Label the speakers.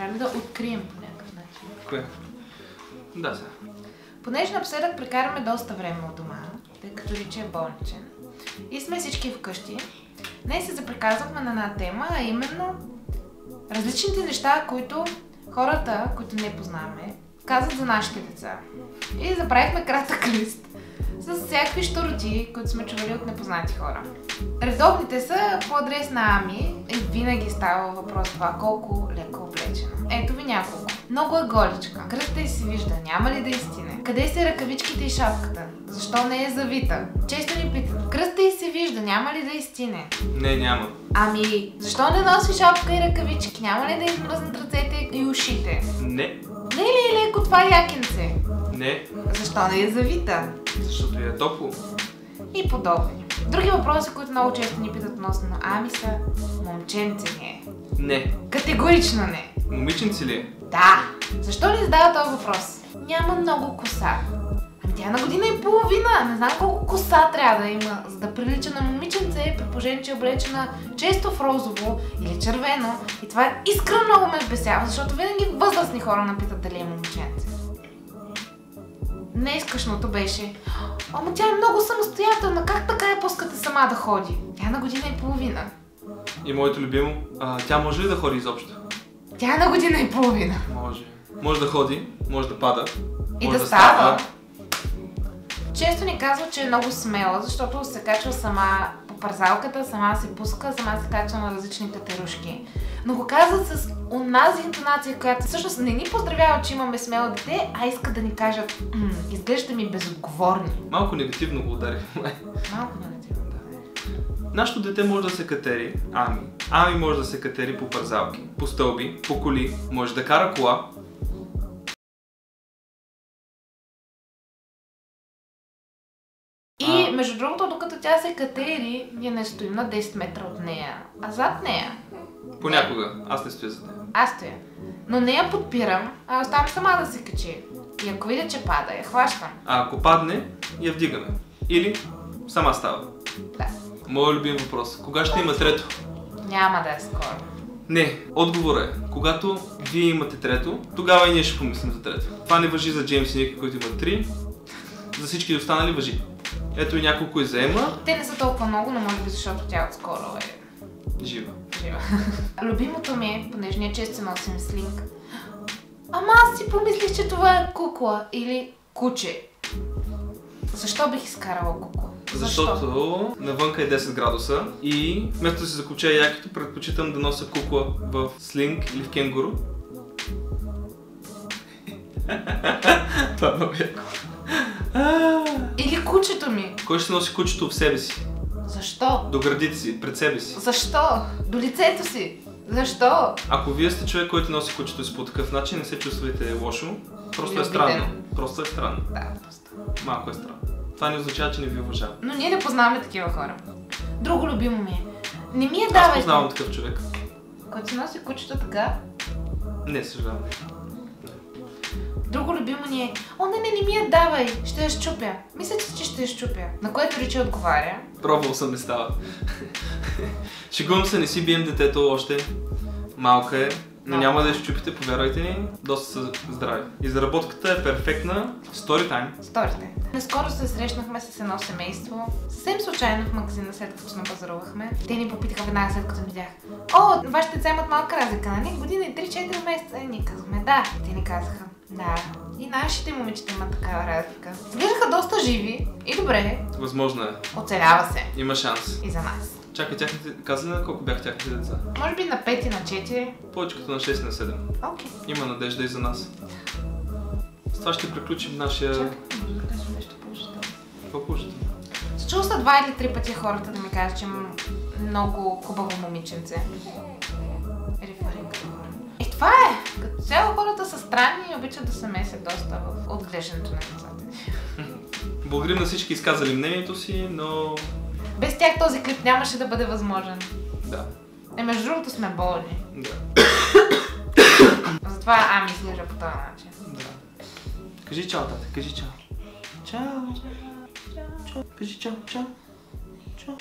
Speaker 1: Трябва ли да открием по някакъв начин?
Speaker 2: Кое? Да, сега.
Speaker 1: Понеже напоследък прекараме доста време от дома, тъй като Ричи е болничен и сме всички вкъщи, днес се заприказвахме на една тема, а именно различните неща, които хората, които не познаваме, казват за нашите деца. И заправихме кратък лист с всякакви щуроти, които сме чували от непознати хора. Редовните са по адрес на Ами и винаги става въпрос това колко леко облечена. Ето ви няколко. Много е голичка. Кръста й се вижда. Няма ли да изстине? Къде са ръкавичките и шапката? Защо не е завита? Често ни питат. Кръста й се вижда. Няма ли да изстине?
Speaker 2: Не, няма.
Speaker 1: Ами, защо не носи шапка и ръкавички? Няма ли да измръзнат ръцете и ушите?
Speaker 2: Не.
Speaker 1: Не ли е леко това якенце?
Speaker 2: Не.
Speaker 1: Защо не е завита?
Speaker 2: Защото е топло.
Speaker 1: И подобни. Други въпроси, които много често ни питат относно Ами са: момченце ли е?
Speaker 2: Не.
Speaker 1: Категорично не.
Speaker 2: Момиченце ли е?
Speaker 1: Да. Защо ни задава този въпрос? Няма много коса. Ами тя е на година и половина. Не знам колко коса трябва да има, за да прилича на момиченце, при положение, че е облечена често в розово или червено. И това искрено много ме вбесява, защото винаги възрастни хора напитат дали е момченце. Неискашното беше: ама тя е много самостоятелна, как така я пускате сама да ходи? Тя е на година и половина.
Speaker 2: И моето любимо, тя може ли да ходи изобщо?
Speaker 1: Тя е на година и половина.
Speaker 2: Може. Може да ходи, може да пада.
Speaker 1: И
Speaker 2: може
Speaker 1: да става. Често ни казва, че е много смела, защото се качва сама по парзалката, сама се пуска, сама се качва на различни катерушки. Но го казват с онази интонация, която всъщност не ни поздравява, че имаме смело дете, а иска да ни кажат: изглежда ми безотговорни.
Speaker 2: Малко негативно го ударих.
Speaker 1: Малко негативно, да.
Speaker 2: Нашето дете може да се катери, Ами може да се катери по парзалки, по стълби, по коли, може да кара кола.
Speaker 1: И между другото, докато тя се катери, ние не стоим на 10 метра от нея, а зад нея.
Speaker 2: Понякога. Аз не стоя за нея.
Speaker 1: Аз стоя. Но не я подпирам, а оставам сама да се качи. И ако видя, че пада, я хващам.
Speaker 2: А ако падне, я вдигаме. Или сама става.
Speaker 1: Да.
Speaker 2: Моят любим въпрос: кога ще има трето?
Speaker 1: Няма да е скоро.
Speaker 2: Не, отговорът е: когато вие имате трето, тогава и ние ще помислим за трето. Това не важи за Джеймс и Ника, които имат 3. За всички останали важи. Ето и няколко и заема.
Speaker 1: Те не са толкова много, но може би защото тя отскоро е
Speaker 2: Жива.
Speaker 1: Любимото ми е, понеже ние често носим слинг: ама аз си помислих, че това е кукла или куче. Защо бих изкарала кукла?
Speaker 2: Защото навънка е 10 градуса и вместо да си закопча якито, предпочитам да нося кукла в слинг или в кенгуру. Това е много яко.
Speaker 1: Или кучето ми.
Speaker 2: Кой ще носи кучето в себе си?
Speaker 1: Защо?
Speaker 2: До гърдите си, пред себе си.
Speaker 1: Защо? До лицето си. Защо?
Speaker 2: Ако вие сте човек, който носи кучето си по такъв начин, не се чувствайте лошо. Просто е странно. Просто е странно.
Speaker 1: Да, просто.
Speaker 2: Малко е странно. Това не означава, че не ви уважава.
Speaker 1: Но ние не познаваме такива хора. Друго любимо ми е: не ми я давайте.
Speaker 2: Аз познавам такъв човек.
Speaker 1: Който си носи кучето така.
Speaker 2: Не, съжалявам.
Speaker 1: Друго любимо ни е: о, не ми я давай, ще я щупя. Мисля, че ще я щупя. На което Ричи отговаря:
Speaker 2: Пробвал съм, не става. Шегувам се, не си бием детето още. Малка е, но няма да я щупите, повярвайте ни, доста са здрави. И заработката е перфектна. Story time. Наскоро
Speaker 1: се срещнахме с едно семейство, съвсем случайно в магазина, след като се напазарувахме. Те ни попитаха веднага, след като видях: о, вашите деца имат малка разлика, нали? Година и 3-4 месеца. И ние казахме: да. Те ни казаха: да. И нашите момичета имат такава разлика. Изглеждаха доста живи и добре.
Speaker 2: Възможно е.
Speaker 1: Оцелява се.
Speaker 2: Има шанс.
Speaker 1: И за нас.
Speaker 2: Чакай, казали на колко бяха тяхните деца?
Speaker 1: Може би на 5 и на 4.
Speaker 2: Повече като на 6 и на 7.
Speaker 1: Окей.
Speaker 2: Има надежда и за нас. С това ще приключим нашия...
Speaker 1: Чакай, може да кажем нещо положително.
Speaker 2: Какво положително?
Speaker 1: Чул са 2 или 3 пъти хората да ми кажат, че имам много хубаво момиченце. Реферинг като хора. И това е! Като цяло хората са странни и обичат да се месят доста в отглеждането на децата.
Speaker 2: Благодарим на всички изказали мнението си, но...
Speaker 1: Без тях този клип нямаше да бъде възможен.
Speaker 2: Да.
Speaker 1: Между другото сме болни.
Speaker 2: Да.
Speaker 1: Затова Ами изглежда по този начин.
Speaker 2: Да. Кажи чао, тате, кажи чао. Чао. Кажи чао, чао. Чао.